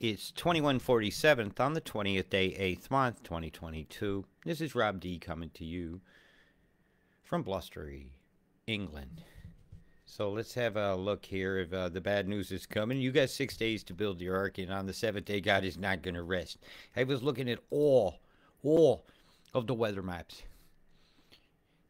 It's 2147th on the 20th day, 8th month, 2022. This is Rob D coming to you from blustery England. So let's have a look here if the bad news is coming. You got 6 days to build your ark, and on the 7th day, God is not going to rest. I was looking at all of the weather maps,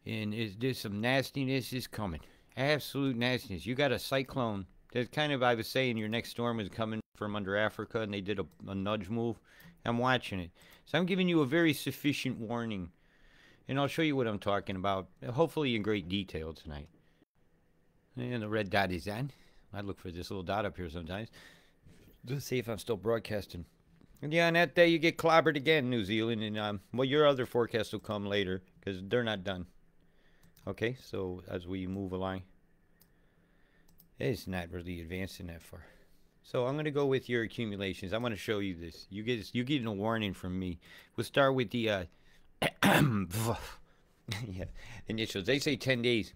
and there's some nastiness is coming. Absolute nastiness. You got a cyclone. That's kind of, I was saying, your next storm is coming from under Africa, and they did a nudge move. I'm watching it. So I'm giving you a very sufficient warning, and I'll show you what I'm talking about, hopefully in great detail tonight. And the red dot is on. I look for this little dot up here sometimes. Let's see if I'm still broadcasting. And yeah, on that day you get clobbered again, New Zealand, and well, your other forecast will come later, because they're not done. Okay, so as we move along, it's not really advancing that far. So I'm going to go with your accumulations. I want to show you this. You get a warning from me. We'll start with the yeah, initials. They say 10 days.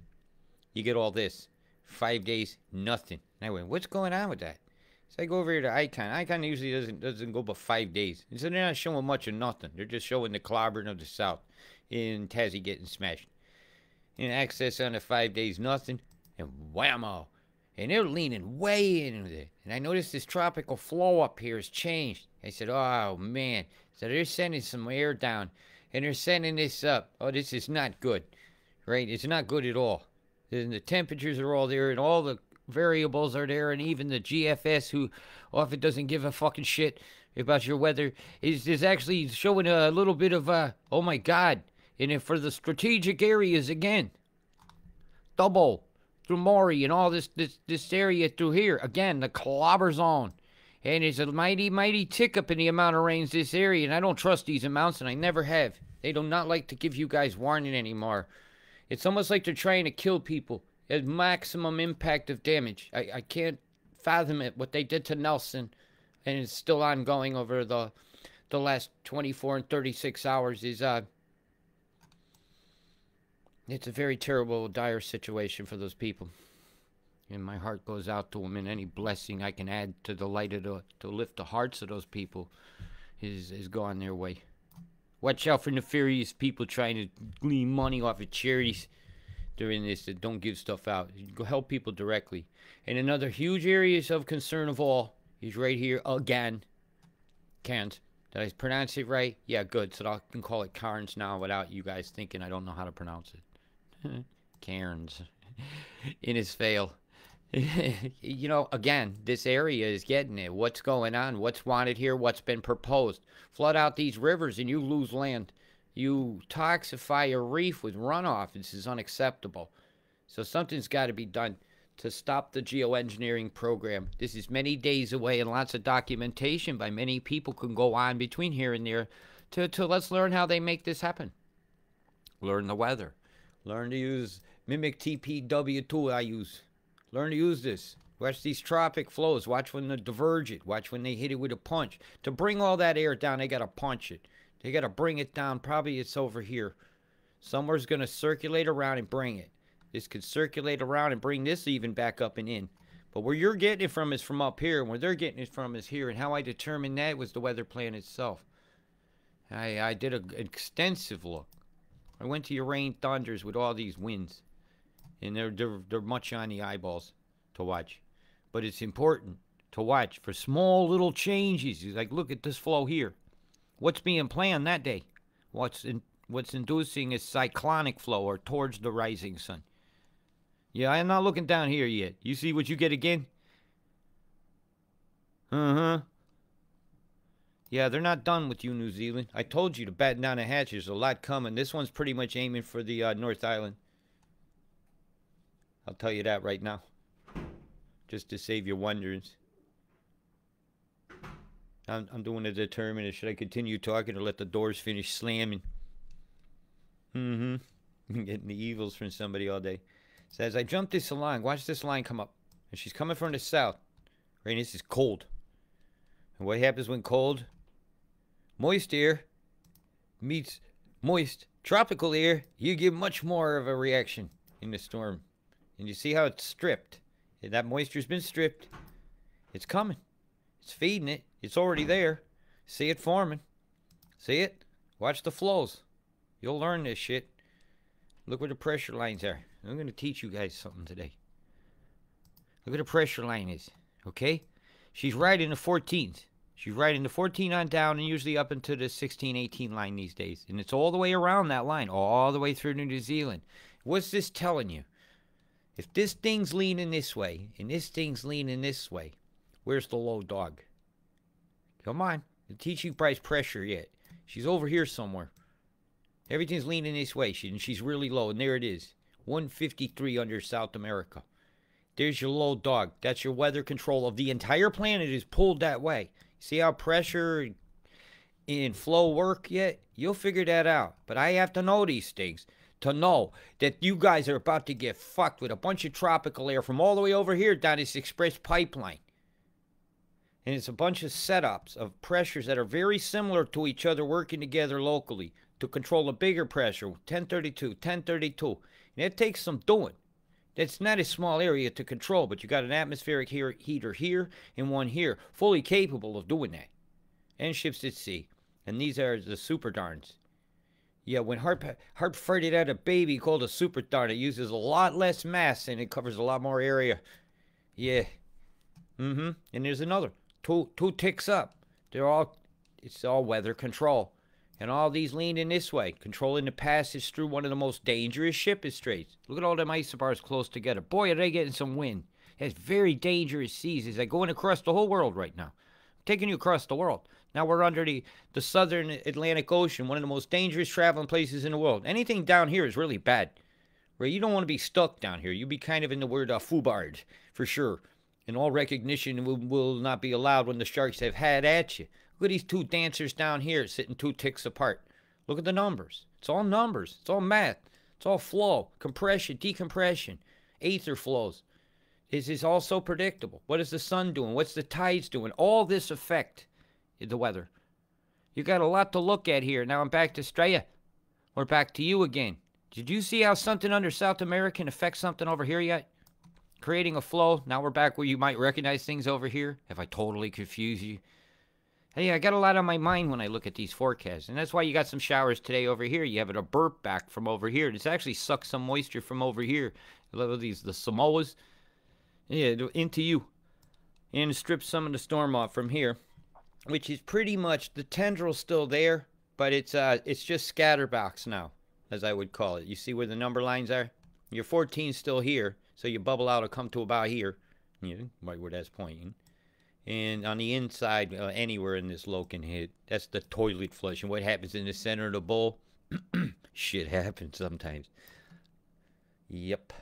You get all this. 5 days, nothing. And I went, what's going on with that? So I go over here to Icon. Icon usually doesn't go but 5 days. And so they're not showing much of nothing. They're just showing the clobbering of the South in Tassie getting smashed. And access on the 5 days, nothing. And whammo. And they're leaning way in with it. And I noticed this tropical flow up here has changed. I said, oh, man. So they're sending some air down. And they're sending this up. Oh, this is not good. Right? It's not good at all. And the temperatures are all there. And all the variables are there. And even the GFS, who often doesn't give a fucking shit about your weather, is actually showing a little bit of, oh, my God. And for the strategic areas, again, double. Through Maury and all this area through here. Again, the clobber zone. And it's a mighty tick up in the amount of rains this area. And I don't trust these amounts, and I never have. They do not like to give you guys warning anymore. It's almost like they're trying to kill people at maximum impact of damage. I can't fathom it, what they did to Nelson. And it's still ongoing over the last 24 and 36 hours is... It's a very terrible, dire situation for those people. And my heart goes out to them, and any blessing I can add to the light of to lift the hearts of those people is gone their way. Watch out for nefarious people trying to glean money off of charities during this that don't give stuff out. Go help people directly. And another huge area of concern of all is right here again. Cairns. Did I pronounce it right? Yeah, good. So I can call it Cairns now without you guys thinking I don't know how to pronounce it. Cairns. In his fail. You know, again, this area is getting it. What's going on? What's wanted here? What's been proposed? Flood out these rivers and you lose land. You toxify a reef with runoff. This is unacceptable. So something's got to be done to stop the geoengineering program. This is many days away, and lots of documentation by many people can go on between here and there to let's learn how they make this happen. Learn the weather. Learn to use Mimic TPW tool I use. Learn to use this. Watch these tropic flows. Watch when they diverge it. Watch when they hit it with a punch. To bring all that air down, they got to punch it. They got to bring it down. Probably it's over here. Somewhere's going to circulate around and bring it. This could circulate around and bring this even back up and in. But where you're getting it from is from up here. And where they're getting it from is here. And how I determined that was the weather plan itself. I did an extensive look. I went to your rain thunders with all these winds. And they're much on the eyeballs to watch. But it's important to watch for small little changes. Like, look at this flow here. What's being planned that day? What's inducing is cyclonic flow or towards the rising sun. Yeah, I'm not looking down here yet. You see what you get again? Uh-huh. Yeah, they're not done with you, New Zealand. I told you to batten down the hatches. There's a lot coming. This one's pretty much aiming for the North Island. I'll tell you that right now. Just to save your wonderings. I'm doing a determinant. Should I continue talking or let the doors finish slamming? I'm getting the evils from somebody all day. So as I jump this line, watch this line come up. And she's coming from the south. Right, this is cold. And what happens when cold? Moist air meets moist tropical air. You get much more of a reaction in the storm. And you see how it's stripped. That moisture's been stripped. It's coming. It's feeding it. It's already there. See it forming. See it? Watch the flows. You'll learn this shit. Look where the pressure lines are. I'm going to teach you guys something today. Look where the pressure line is. Okay? She's right in the 14s. She's right in the 14 on down and usually up into the 16, 18 line these days. And it's all the way around that line, all the way through to New Zealand. What's this telling you? If this thing's leaning this way and this thing's leaning this way, where's the low dog? Come on. I'll teach you price pressure yet. She's over here somewhere. Everything's leaning this way. She's really low. And there it is. 153 under South America. There's your low dog. That's your weather control of the entire planet is pulled that way. See how pressure and flow work yet? You'll figure that out. But I have to know these things to know that you guys are about to get fucked with a bunch of tropical air from all the way over here down this express pipeline. And it's a bunch of setups of pressures that are very similar to each other working together locally to control a bigger pressure, 1032, 1032. And it takes some doing. That's not a small area to control, but you got an atmospheric heater here and one here, fully capable of doing that. And ships at sea. And these are the super darns. Yeah, when Harp farted out a baby called a super darn, it uses a lot less mass and it covers a lot more area. Yeah. And there's another. Two ticks up. It's all weather control. And all these leaning this way, controlling the passage through one of the most dangerous shipping straits. Look at all them isobars close together. Boy, are they getting some wind. It's very dangerous seas. It's like going across the whole world right now. I'm taking you across the world. Now we're under the southern Atlantic Ocean, one of the most dangerous traveling places in the world. Anything down here is really bad. Right? You don't want to be stuck down here. You'd be kind of in the word foobard, for sure. And all recognition will not be allowed when the sharks have had at you. Look at these two dancers down here sitting 2 ticks apart. Look at the numbers. It's all numbers. It's all math. It's all flow, compression, decompression, aether flows. This is all so predictable. What is the sun doing? What's the tides doing? All this affect the weather. You got a lot to look at here. Now I'm back to Australia. We're back to you again. Did you see how something under South America can affect something over here yet? Creating a flow. Now we're back where you might recognize things over here. Have I totally confused you? Hey, I got a lot on my mind when I look at these forecasts, and that's why you got some showers today over here. You have a burp back from over here. It's actually sucked some moisture from over here. A lot of the Samoas, yeah, into you, and strip some of the storm off from here, which is pretty much the tendril's still there, but it's just scatterbox now, as I would call it. You see where the number lines are? Your 14's still here, so your bubble out will come to about here, right where that's pointing. And on the inside, anywhere in this low can hit. That's the toilet flush. And what happens in the center of the bowl? Shit happens sometimes. Yep.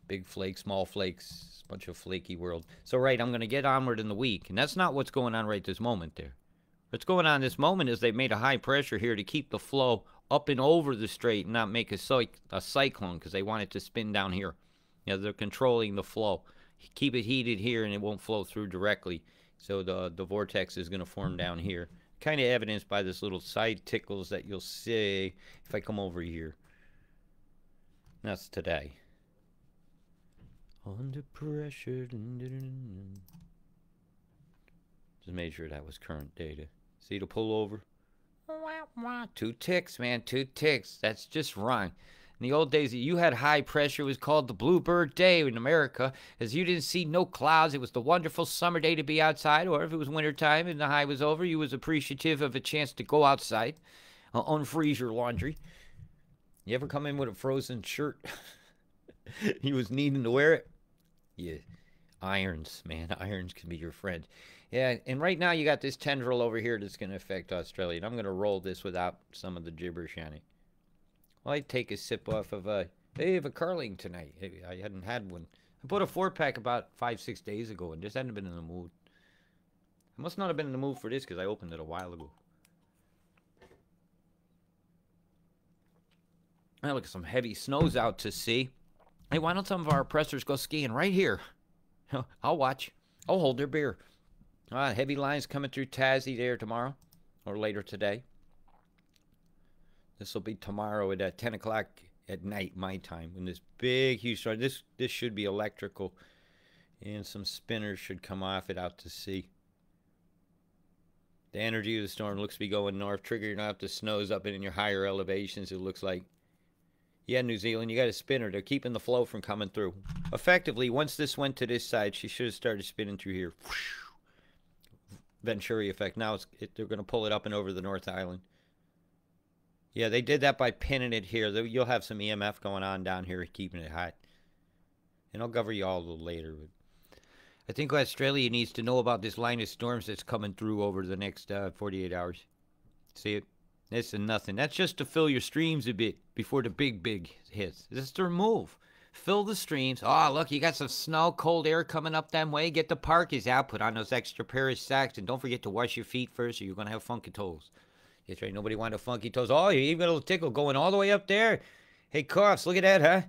Big flakes, small flakes. Bunch of flaky world. So, right, I'm going to get onward in the week. And that's not what's going on right this moment there. What's going on this moment is they've made a high pressure here to keep the flow up and over the strait and not make a cyclone because they want it to spin down here. They're controlling the flow. Keep it heated here and it won't flow through directly. So the vortex is going to form down here. Kind of evidenced by this little side tickles that you'll see if I come over here. That's today. Under pressure. Just made sure that was current data. See the pullover? 2 ticks, man. 2 ticks. That's just wrong. In the old days, you had high pressure. It was called the Bluebird Day in America, as you didn't see no clouds. It was the wonderful summer day to be outside, or if it was wintertime and the high was over, you was appreciative of a chance to go outside, unfreeze your laundry. You ever come in with a frozen shirt? You was needing to wear it? Yeah, irons, man. Irons can be your friend. Yeah, and right now you got this tendril over here that's going to affect Australia, and I'm going to roll this without some of the gibberish on it. Well, I take a sip off of they have a Carling tonight. I hadn't had one. I bought a 4-pack about 5-6 days ago and just hadn't been in the mood. I must not have been in the mood for this because I opened it a while ago. Now look at some heavy snows out to sea. Hey, why don't some of our oppressors go skiing right here? I'll watch. I'll hold their beer. Heavy lines coming through Tassie there tomorrow or later today. This will be tomorrow at 10 o'clock at night, my time, when this big, huge storm. This should be electrical, and some spinners should come off it out to sea. The energy of the storm looks to be going north, triggering out the snows up in your higher elevations, it looks like. Yeah, New Zealand, you got a spinner. They're keeping the flow from coming through. Effectively, once this went to this side, she should have started spinning through here. Venturi effect. Now they're going to pull it up and over the North Island. Yeah, they did that by pinning it here. You'll have some EMF going on down here, keeping it hot. And I'll cover you all a little later. But I think Australia needs to know about this line of storms that's coming through over the next 48 hours. See it? This is nothing. That's just to fill your streams a bit before the big hits. This is their move. Fill the streams. Oh, look, you got some snow, cold air coming up that way. Get the parkas out. Put on those extra pair of socks. And don't forget to wash your feet first or you're going to have funky toes. That's right. Nobody wanted funky toes. Oh, you even got a little tickle going all the way up there. Hey, Coughs, look at that, huh?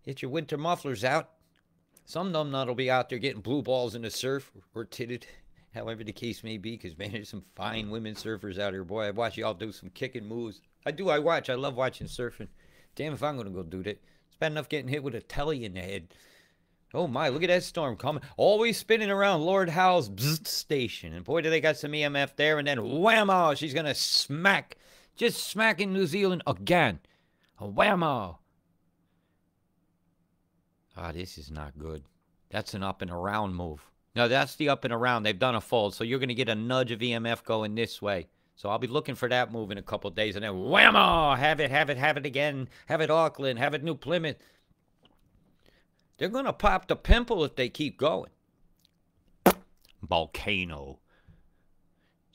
Get your winter mufflers out. Some numbnut will be out there getting blue balls in the surf or titted, however the case may be, because, man, there's some fine women surfers out here. Boy, I watch y'all do some kicking moves. I love watching surfing. Damn if I'm going to go do that. It's bad enough getting hit with a telly in the head. Oh, my, look at that storm coming. Always spinning around Lord Howe's station. And, boy, do they got some EMF there. And then, whammo, she's going to smack. Just smacking New Zealand again. Whammo. Ah, this is not good. That's an up and around move. No, that's the up and around. They've done a fold, so you're going to get a nudge of EMF going this way. So I'll be looking for that move in a couple of days, and then whammo! Have it again. Have it Auckland. Have it New Plymouth. They're going to pop the pimple if they keep going. Volcano.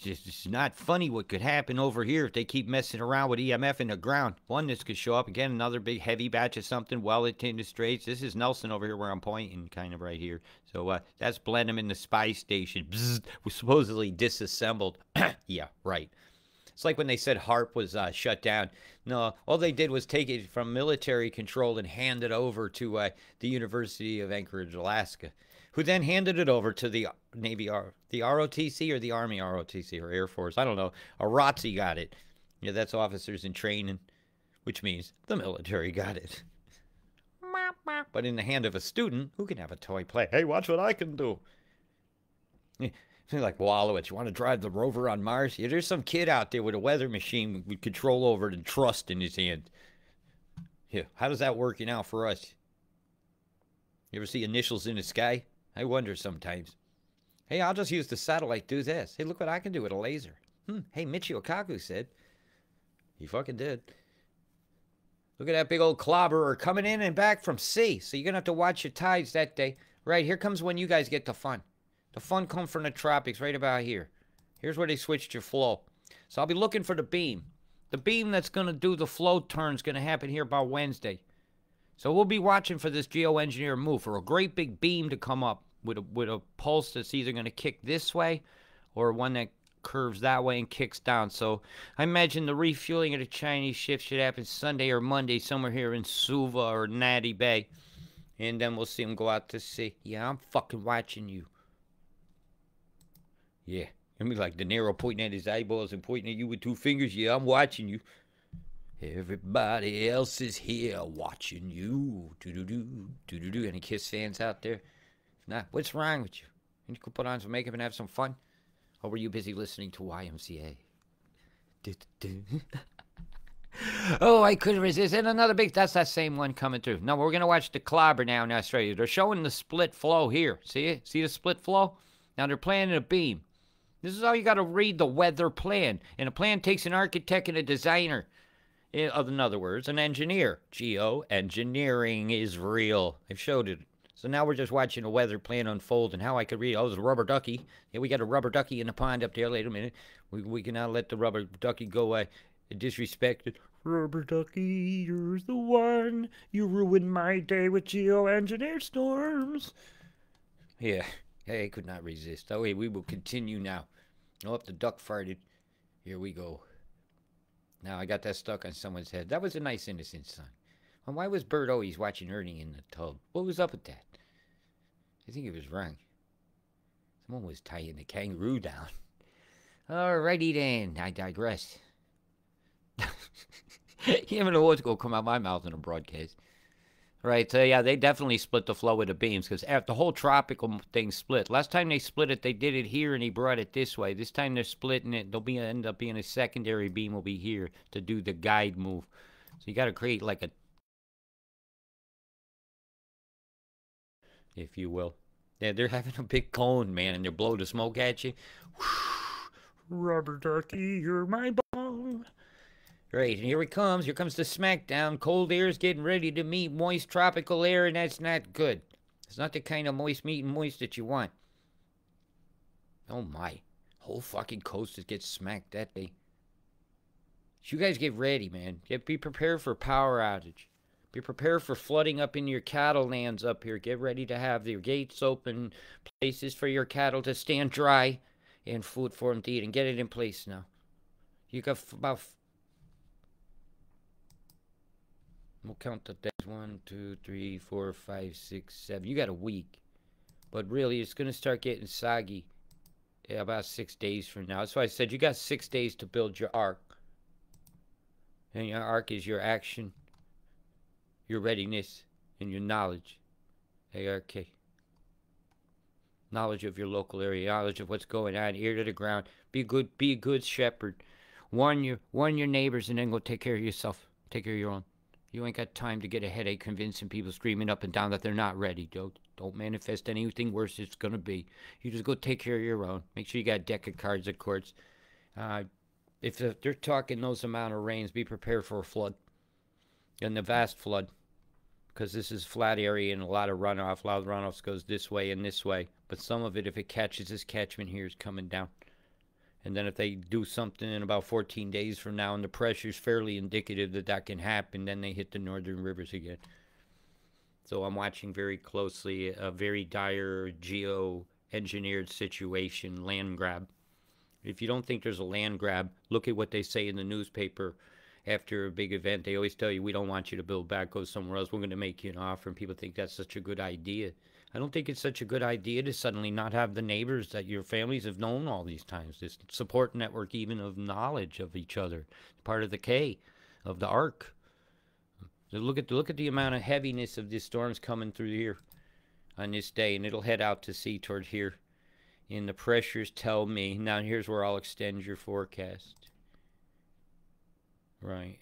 It's not funny what could happen over here if they keep messing around with EMF in the ground. One, this could show up again, another big heavy batch of something well into straits. This is Nelson over here where I'm pointing, kind of right here. So that's Blenheim in the spy station. Bzzz, was supposedly disassembled. Yeah, right. It's like when they said HARP was shut down. No, all they did was take it from military control and hand it over to the University of Anchorage, Alaska, who then handed it over to the Navy, the ROTC or the Army ROTC or Air Force. I don't know. A ROTC got it. Yeah, that's officers in training, which means the military got it. But in the hand of a student, who can have a toy play? Hey, watch what I can do. Like Wallowitz, you want to drive the rover on Mars? Yeah, there's some kid out there with a weather machine with control over it and trust in his hand. Yeah, how does that working out for us? You ever see initials in the sky? I wonder sometimes. Hey, I'll just use the satellite, do this. Hey, look what I can do with a laser. Hey, Michio Kaku said. He fucking did. Look at that big old clobberer coming in and back from sea. So you're going to have to watch your tides that day. Right, here comes when you guys get the fun. The fun comes from the tropics right about here. Here's where they switched your flow. So I'll be looking for the beam. The beam that's going to do the flow turn is going to happen here about Wednesday. So we'll be watching for this geoengineer move, for a great big beam to come up with a pulse that's either going to kick this way or one that curves that way and kicks down. So I imagine the refueling of the Chinese ship should happen Sunday or Monday somewhere here in Suva or Natty Bay. And then we'll see them go out to sea. Yeah, I'm fucking watching you. Yeah. I mean, like De Niro pointing at his eyeballs and pointing at you with two fingers. Yeah, I'm watching you. Everybody else is here watching you. Do-do-do, do-do-do. Any Kiss fans out there? If not, what's wrong with you? You could put on some makeup and have some fun? Or were you busy listening to YMCA? Oh, I couldn't resist. And another big, that's that same one coming through. No, we're going to watch the clobber now in Australia. They're showing the split flow here. See it? See the split flow? Now they're planning a beam. This is how you got to read the weather plan. And a plan takes an architect and a designer. In other words, an engineer. Geoengineering is real. I've showed it. So now we're just watching a weather plan unfold and how I could read. Oh, there's a rubber ducky. Yeah, we got a rubber ducky in the pond up there. Wait a minute. We cannot let the rubber ducky go disrespected. Rubber ducky, you're the one. You ruined my day with geoengineered storms. Yeah, I could not resist. Oh, wait, we will continue now. Oh, the duck farted. Here we go. Now I got that stuck on someone's head. That was a nice innocent song. Well, why was Bert always watching Ernie in the tub? What was up with that? I think it was wrong. Someone was tying the kangaroo down. Alrighty then, I digress. You never know what's going to come out of my mouth in a broadcast. Right, so yeah, they definitely split the flow of the beams because the whole tropical thing split. Last time they split it, they did it here and he brought it this way. This time they're splitting it. There'll be end up being a secondary beam will be here to do the guide move. So you got to create like a, if you will. Yeah, they're having a big cone, man, and they're blowing the smoke at you. Rubber ducky, you're my ball. Right, and here it comes. Here comes the smackdown. Cold air is getting ready to meet moist tropical air, and that's not good. It's not the kind of moist meeting moist that you want. Oh my. Whole fucking coast gets smacked that day. So you guys get ready, man. Be prepared for power outage. Be prepared for flooding up in your cattle lands up here. Get ready to have your gates open, places for your cattle to stand dry, and food for them to eat, and get it in place now. You got about... We'll count the days. 1, 2, 3, 4, 5, 6, 7. You got a week. But really, it's going to start getting soggy about 6 days from now. That's why I said you got 6 days to build your ark. And your ark is your action, your readiness, and your knowledge. ARK. Knowledge of your local area, knowledge of what's going on, ear to the ground. Be a good shepherd. Warn your neighbors, and then go take care of yourself. Take care of your own. You ain't got time to get a headache convincing people screaming up and down that they're not ready. Don't manifest anything worse it's going to be. You just go take care of your own. Make sure you got a deck of cards, of course. If they're talking those amount of rains, be prepared for a flood. And the vast flood. Because this is flat area and a lot of runoff. A lot of runoffs goes this way and this way. But some of it, if it catches this catchment here, is coming down. And then if they do something in about 14 days from now and the pressure is fairly indicative that that can happen, then they hit the northern rivers again. So I'm watching very closely a very dire geo-engineered situation, land grab. If you don't think there's a land grab, look at what they say in the newspaper after a big event. They always tell you, we don't want you to build back, go somewhere else. We're going to make you an offer. And people think that's such a good idea. I don't think it's such a good idea to suddenly not have the neighbors that your families have known all these times. This support network even of knowledge of each other. Part of the K, of the Ark. Look at the amount of heaviness of these storms coming through here on this day. And it'll head out to sea toward here. And the pressures tell me. Now here's where I'll extend your forecast. Right.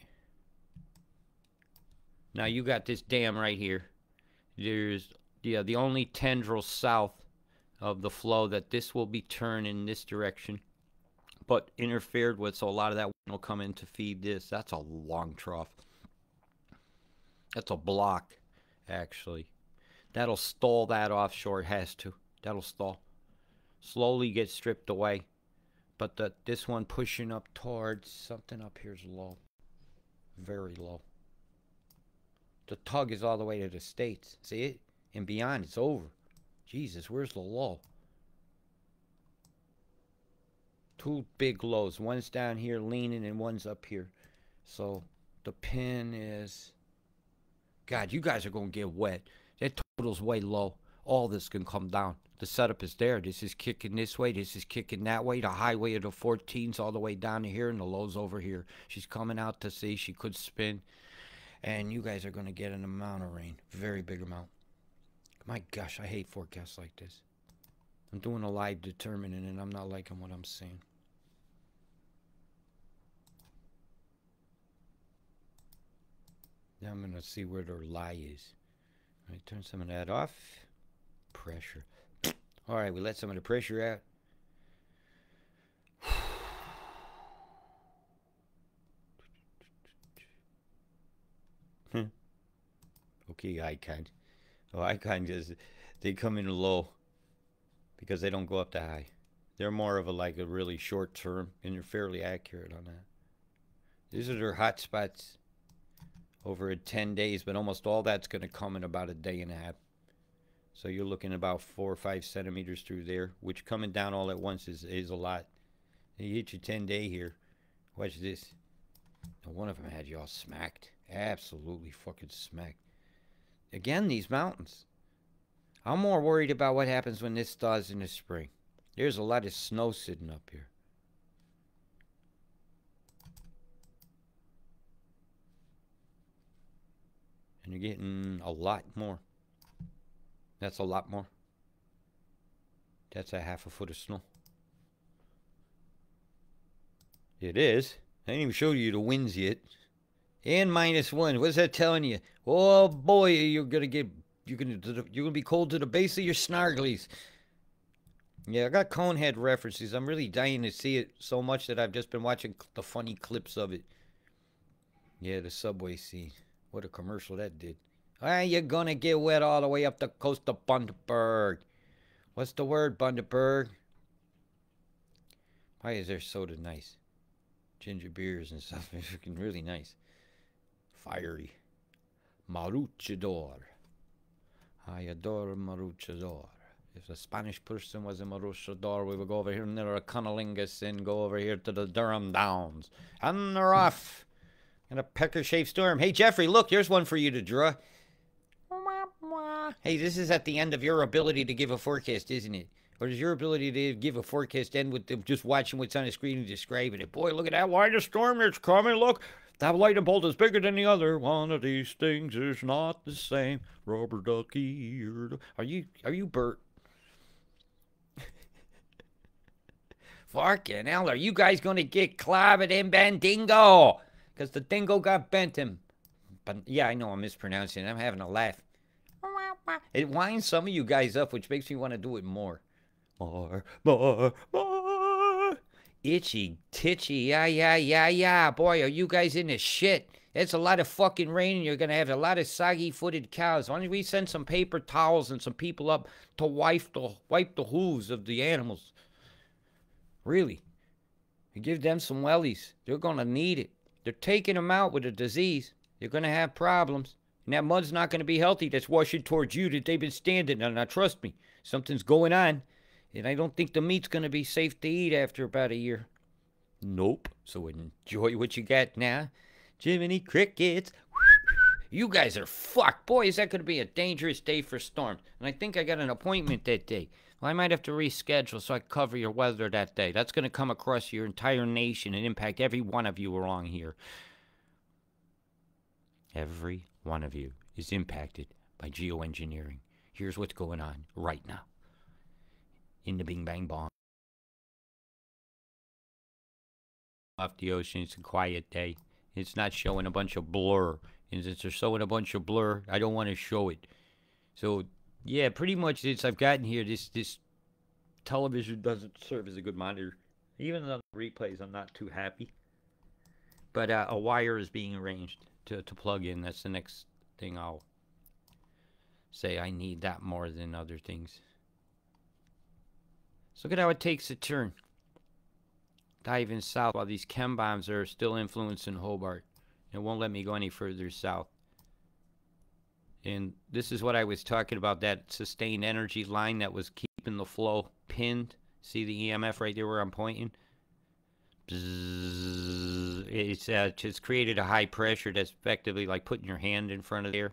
Now you got this dam right here. There's... yeah, the only tendril south of the flow that this will be turned in this direction, but interfered with, so a lot of that will come in to feed this. That's a long trough. That's a block, actually. That'll stall that offshore. It has to. That'll stall. Slowly get stripped away. But this one pushing up towards something up here is low. Very low. The tug is all the way to the States. See it? And beyond, it's over. Jesus, where's the low? Two big lows. One's down here leaning and one's up here. So the pin is... God, you guys are going to get wet. That total's way low. All this can come down. The setup is there. This is kicking this way. This is kicking that way. The highway of the 14's all the way down to here, and the low's over here. She's coming out to sea. She could spin. And you guys are going to get an amount of rain. Very big amount. My gosh, I hate forecasts like this. I'm doing a live determining and I'm not liking what I'm seeing. Now I'm going to see where their lie is. All right, turn some of that off. Pressure. All right, we let some of the pressure out. Okay, icon. Oh, icon just, they come in low because they don't go up that high. They're more of a really short term, and they're fairly accurate on that. These are their hot spots over 10 days, but almost all that's going to come in about a day and a half. So you're looking about 4 or 5 centimeters through there, which coming down all at once is a lot. You hit your 10-day here. Watch this. And one of them had you all smacked. Absolutely fucking smacked. Again, these mountains. I'm more worried about what happens when this thaws in the spring. There's a lot of snow sitting up here. And You're getting a lot more. That's a lot more. That's a half a foot of snow. It is. I didn't even show you the winds yet. And -1. What's that telling you? Oh boy, you're gonna be cold to the base of your snarglies. Yeah, I got Conehead references. I'm really dying to see it so much that I've just been watching the funny clips of it. Yeah, the subway scene. What a commercial that did. Ah, you're gonna get wet all the way up the coast of Bundaberg. What's the word, Bundaberg? Why is their soda nice? Ginger beers and stuff. It's freaking really nice. Fiery. Maruchador. I adore Maruchador. If a Spanish person was a Maruchador, we would go over here near a Cunnilingus and go over here to the Durham Downs. And they're off. And a pecker shaped storm. Hey, Jeffrey, look, here's one for you to draw. Hey, this is at the end of your ability to give a forecast, isn't it? Or does your ability to give a forecast end with just watching what's on the screen and describing it? Boy, look at that line of storm that's coming. Look, that lightning bolt is bigger than the other. One of these things is not the same. Rubber ducky. Are you Bert? Fucking hell, are you guys going to get clobbered in Bandingo? Because the dingo got bent him. But yeah, I know I'm mispronouncing it. I'm having a laugh. It winds some of you guys up, which makes me want to do it more. More. Itchy, titchy, yeah. Boy, are you guys in the shit. It's a lot of fucking rain, and you're going to have a lot of soggy-footed cows. Why don't we send some paper towels and some people up to wipe the hooves of the animals? Really. You give them some wellies. They're going to need it. They're taking them out with a disease. They're going to have problems. And that mud's not going to be healthy. That's washing towards you that they've been standing on. Now, trust me, something's going on. And I don't think the meat's going to be safe to eat after about a year. Nope. So enjoy what you got now. Jiminy Crickets. You guys are fucked. Boy, is that going to be a dangerous day for storms. And I think I got an appointment that day. Well, I might have to reschedule so I can cover your weather that day. That's going to come across your entire nation and impact every one of you along here. Every one of you is impacted by geoengineering. Here's what's going on right now. In the Bing Bang Bong. Off the ocean, it's a quiet day. It's not showing a bunch of blur. And since they're showing a bunch of blur, I don't want to show it. So, yeah, pretty much since I've gotten here, this television doesn't serve as a good monitor. Even on the replays, I'm not too happy. But a wire is being arranged to plug in. That's the next thing I'll say. I need that more than other things. So look at how it takes a turn. Diving south while these chem bombs are still influencing Hobart. It won't let me go any further south. And this is what I was talking about, that sustained energy line that was keeping the flow pinned. See the EMF right there where I'm pointing? Bzzz. It's just created a high pressure that's effectively like putting your hand in front of there.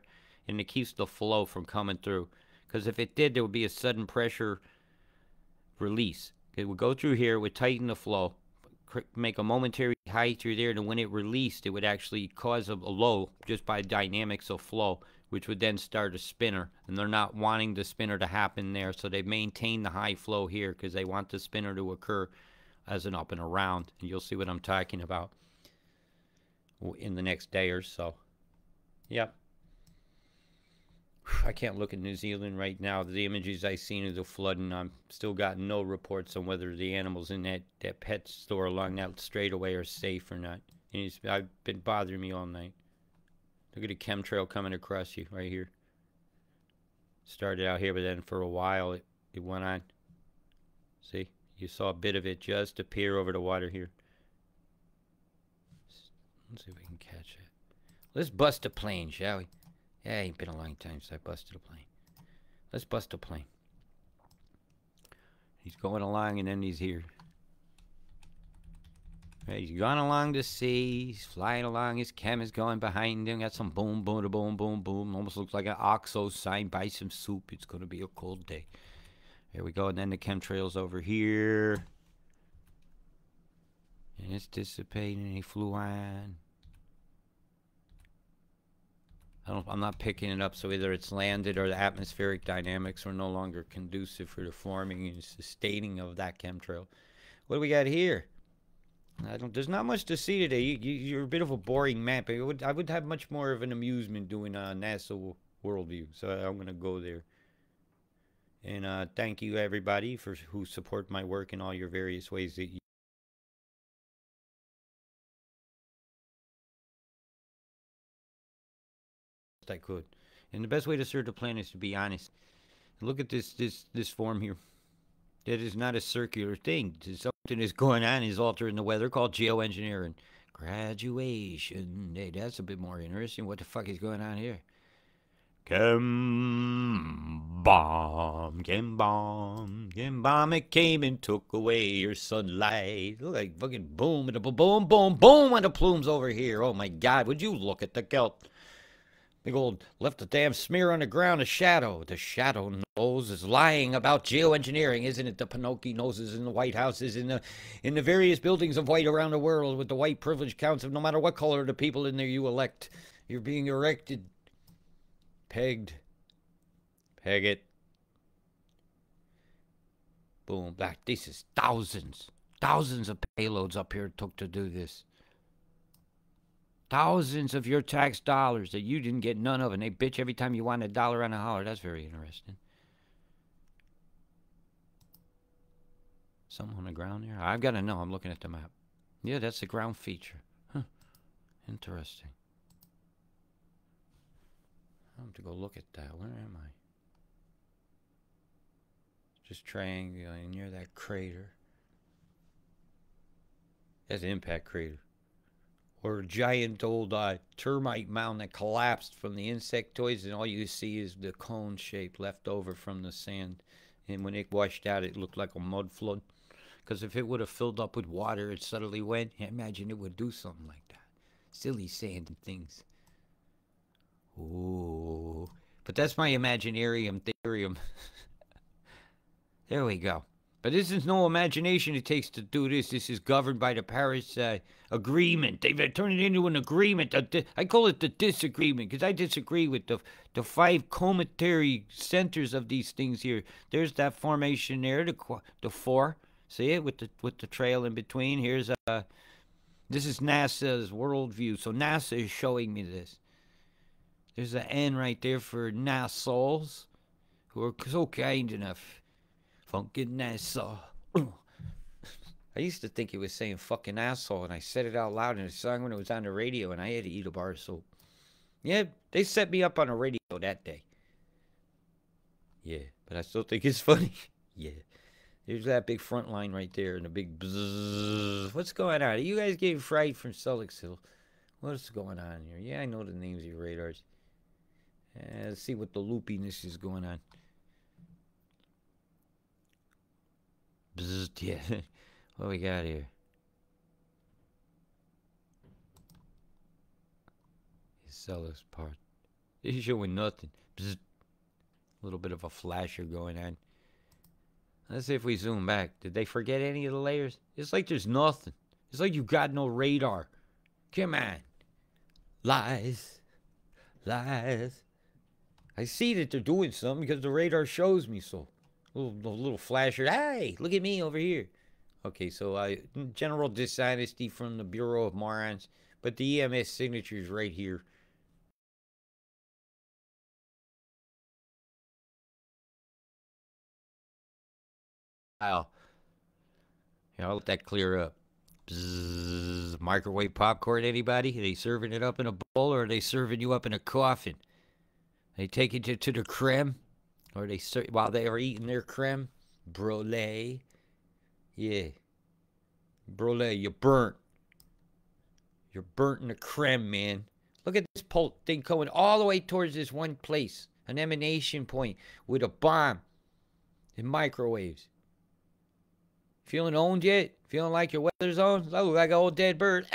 And it keeps the flow from coming through. Because if it did, there would be a sudden pressure release. It would go through here, it would tighten the flow, make a momentary high through there, and when it released, it would actually cause a low just by dynamics of flow, which would then start a spinner. And they're not wanting the spinner to happen there, so they maintain the high flow here because they want the spinner to occur as an up and around. And you'll see what I'm talking about in the next day or so. Yep. I can't look at New Zealand right now. The images I've seen of the flooding, I'm still got no reports on whether the animals in that pet store along that straightaway are safe or not. And it's been bothering me all night. Look at the chemtrail coming across you right here. Started out here, but then for a while it went on. See? You saw a bit of it just appear over the water here. Let's see if we can catch it. Let's bust a plane, shall we? Yeah, it ain't been a long time since I busted a plane. Let's bust a plane. He's going along and then he's here. Right, he's gone along the sea. He's flying along. His chem is going behind him. Got some boom, boom, boom, boom, boom. Almost looks like an OXO sign. Buy some soup. It's going to be a cold day. There we go. And then the chemtrail's over here. And it's dissipating. He flew on. I'm not picking it up, so either it's landed or the atmospheric dynamics are no longer conducive for the forming and sustaining of that chemtrail. What do we got here? There's not much to see today. You're a bit of a boring map. I would have much more of an amusement doing NASA Worldview, so I'm gonna go there. And thank you everybody who support my work in all your various ways that I could. And the best way to serve the planet is to be honest. Look at this form here. That is not a circular thing. Something is going on is altering the weather, called geoengineering. Graduation. Hey, that's a bit more interesting. What the fuck is going on here? Chem bomb, chem bomb, chem bomb. It came and took away your sunlight. Look like fucking boom and a boom, boom, boom on the plumes over here. Oh my God! Would you look at the kelp? Big old left a damn smear on the ground, a shadow. The shadow nose is lying about geoengineering, isn't it? The Pinocchio noses in the White Houses, in the various buildings of white around the world, with the white privilege counts of no matter what color the people in there you elect. You're being erected, pegged, peg it. Boom, back. This is thousands of payloads up here it took to do this. Thousands of your tax dollars that you didn't get none of, and they bitch every time you want a dollar on a holler. That's very interesting. Something on the ground here? I've got to know. I'm looking at the map. Yeah, that's the ground feature. Huh. Interesting. I have to go look at that. Where am I? Just triangulating near that crater. That's an impact crater. Or a giant old termite mound that collapsed from the insectoids, and all you see is the cone shape left over from the sand. And when it washed out, it looked like a mud flood. Because if it would have filled up with water, it suddenly went. I imagine it would do something like that. Silly sand and things. Ooh. But that's my Imaginarium theorem. There we go. But this is no imagination it takes to do this. This is governed by the Paris Agreement. They've turned it into an agreement. I call it the disagreement because I disagree with the 5 cometary centers of these things here. There's that formation there, the 4. See it with the trail in between. Here's this is NASA's worldview. So NASA is showing me this. There's an N right there for NASAs, who are so kind enough. Funkin' NASA. I used to think it was saying fucking asshole, and I said it out loud in a song when it was on the radio, and I had to eat a bar of soap. Yeah, they set me up on the radio that day. Yeah, but I still think it's funny. Yeah. There's that big front line right there, and a big bzzz. What's going on? Are you guys getting fried from Sullix Hill? What's going on here? Yeah, I know the names of your radars. Let's see what the loopiness is going on. Bzzz, yeah. What we got here? Sell this part. This is showing nothing. Bzzz. A little bit of a flasher going on. Let's see if we zoom back. Did they forget any of the layers? It's like there's nothing. It's like you got no radar. Come on. Lies. Lies. I see that they're doing something because the radar shows me so. Little flasher. Hey, look at me over here. Okay, so general dishonesty from the Bureau of Morons, but the EMS signature is right here. I'll let that clear up. Bzzz, microwave popcorn, anybody? Are they serving it up in a bowl, or are they serving you up in a coffin? They take it to the creme? Or they while they are eating their creme, brulee, yeah, brulee. You're burnt. You're burnt in the creme, man. Look at this thing going all the way towards this one place, an emanation point with a bomb and microwaves. Feeling owned yet? Feeling like your weather's on? I look like an old dead bird.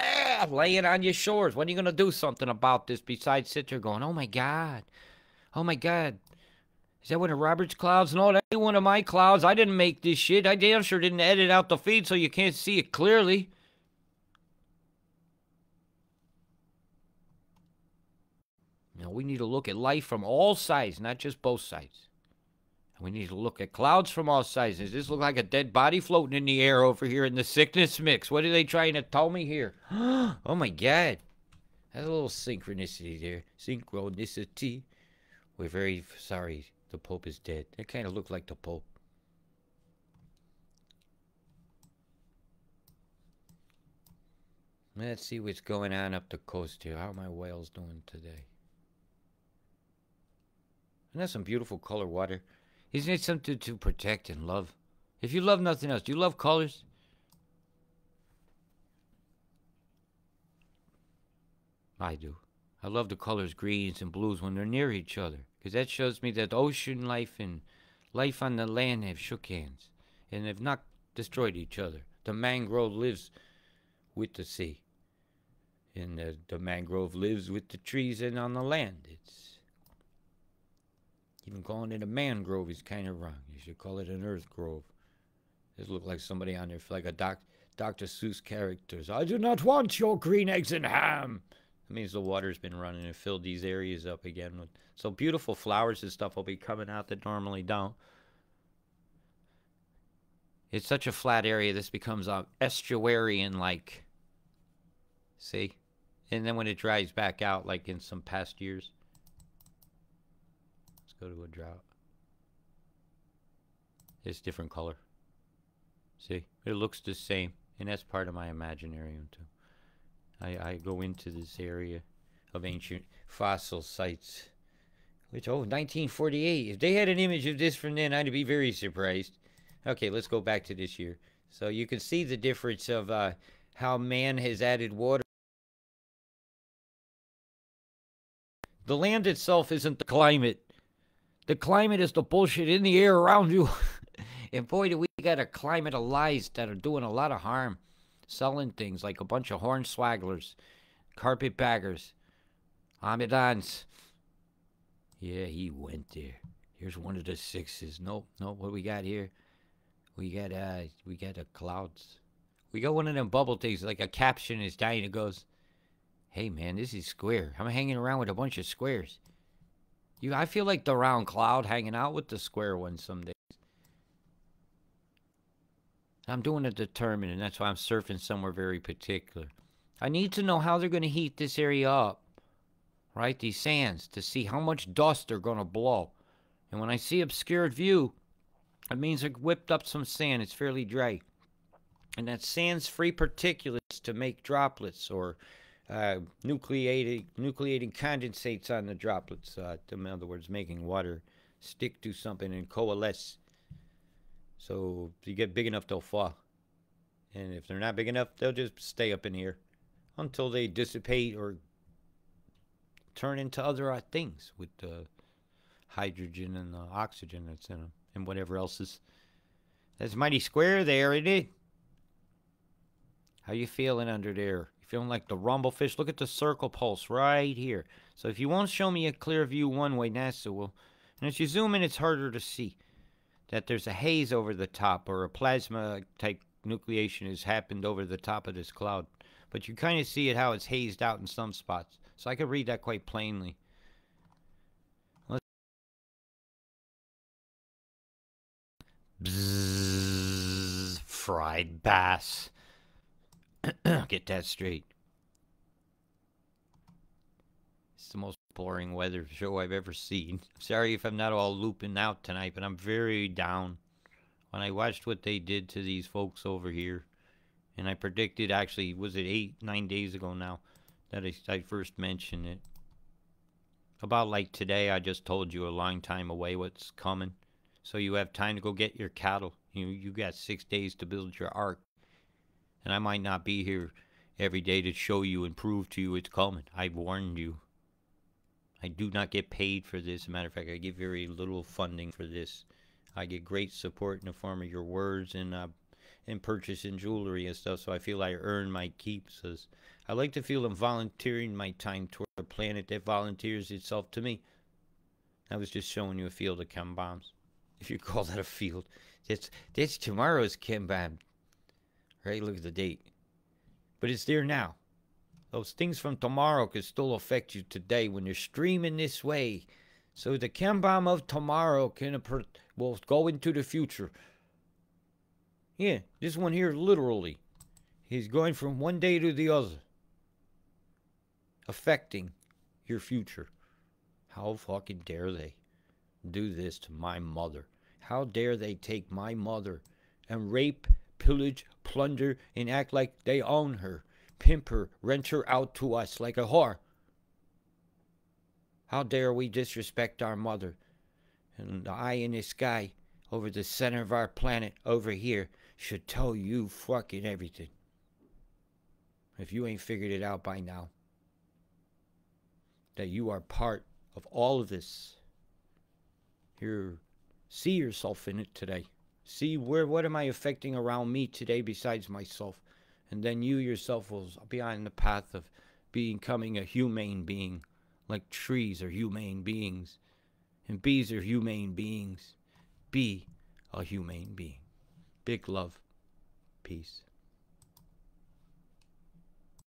Laying on your shores. When are you gonna do something about this besides sit there going, "Oh my God, oh my God"? Is that one of Robert's clouds? No, that ain't one of my clouds. I didn't make this shit. I damn sure didn't edit out the feed so you can't see it clearly. You know, we need to look at life from all sides, not just both sides. We need to look at clouds from all sides. Does this look like a dead body floating in the air over here in the sickness mix? What are they trying to tell me here? Oh my God. That's a little synchronicity there. Synchronicity. We're very sorry the Pope is dead. It kind of looked like the Pope. Let's see what's going on up the coast here. How are my whales doing today? And that's some beautiful color water. Isn't it something to protect and love? If you love nothing else, do you love colors? I do. I love the colors greens and blues when they're near each other, because that shows me that ocean life and life on the land have shook hands and have not destroyed each other. The mangrove lives with the sea, and the mangrove lives with the trees and on the land. It's even calling it a mangrove is kind of wrong. You should call it an earth grove. This looks like somebody on there, like a Dr. Seuss characters. I do not want your green eggs and ham. That means the water's been running and filled these areas up again. So beautiful flowers and stuff will be coming out that normally don't. It's such a flat area, this becomes estuarian-like. See? And then when it dries back out, like in some past years. Let's go to a drought. It's different color. See? It looks the same. And that's part of my imaginarium, too. I go into this area of ancient fossil sites. Which, 1948. If they had an image of this from then, I'd be very surprised. Okay, let's go back to this year. So you can see the difference of how man has added water. The land itself isn't the climate. The climate is the bullshit in the air around you. And boy, do we got a climate of lies that are doing a lot of harm. Selling things like a bunch of hornswagglers, carpetbaggers, Hamadans. Yeah, he went there. Here's one of the sixes. Nope, what do we got here? We got the clouds. We got one of them bubble things, like a caption is dying. It goes, hey man, this is square. I'm hanging around with a bunch of squares. I feel like the round cloud hanging out with the square one someday. I'm doing it determined, and that's why I'm surfing somewhere very particular. I need to know how they're going to heat this area up, right? These sands, to see how much dust they're going to blow. And when I see obscured view, it means I whipped up some sand. It's fairly dry. And that sand's free particulates to make droplets or nucleating condensates on the droplets. In other words, making water stick to something and coalesce. So if you get big enough, they'll fall. And if they're not big enough, they'll just stay up in here until they dissipate or turn into other things with the hydrogen and the oxygen that's in them and whatever else is. That's mighty square there, isn't it? How you feeling under there? You feeling like the rumblefish? Look at the circle pulse right here. So if you won't show me a clear view one way, NASA will. And as you zoom in, it's harder to see that there's a haze over the top, or a plasma type nucleation has happened over the top of this cloud. But you kind of see it how it's hazed out in some spots. So I can read that quite plainly. Bzzz, fried bass. Get that straight. It's the most boring weather show I've ever seen. Sorry if I'm not all looping out tonight, but I'm very down. When I watched what they did to these folks over here, and I predicted, actually, was it 9 days ago now, that I first mentioned it. About like today, I just told you a long time away what's coming. So you have time to go get your cattle. You got 6 days to build your ark. And I might not be here every day to show you and prove to you it's coming. I warned you. I do not get paid for this. As a matter of fact, I get very little funding for this. I get great support in the form of your words and purchasing jewelry and stuff. So I feel I earn my keep. So I like to feel I'm volunteering my time toward a planet that volunteers itself to me. I was just showing you a field of chem bombs. If you call that a field. That's tomorrow's chem bomb. Right, look at the date. But it's there now. Those things from tomorrow can still affect you today when you're streaming this way. So the chem bomb of tomorrow will go into the future. Yeah, this one here literally. He's going from one day to the other. Affecting your future. How fucking dare they do this to my mother? How dare they take my mother and rape, pillage, plunder, and act like they own her, pimp her, rent her out to us like a whore? How dare we disrespect our mother? And the eye in the sky over the center of our planet over here should tell you fucking everything. If you ain't figured it out by now, that you are part of all of this. See yourself in it today. See what am I affecting around me today besides myself? And then you yourself will be on the path of becoming a humane being, like trees are humane beings, and bees are humane beings. Be a humane being. Big love. Peace.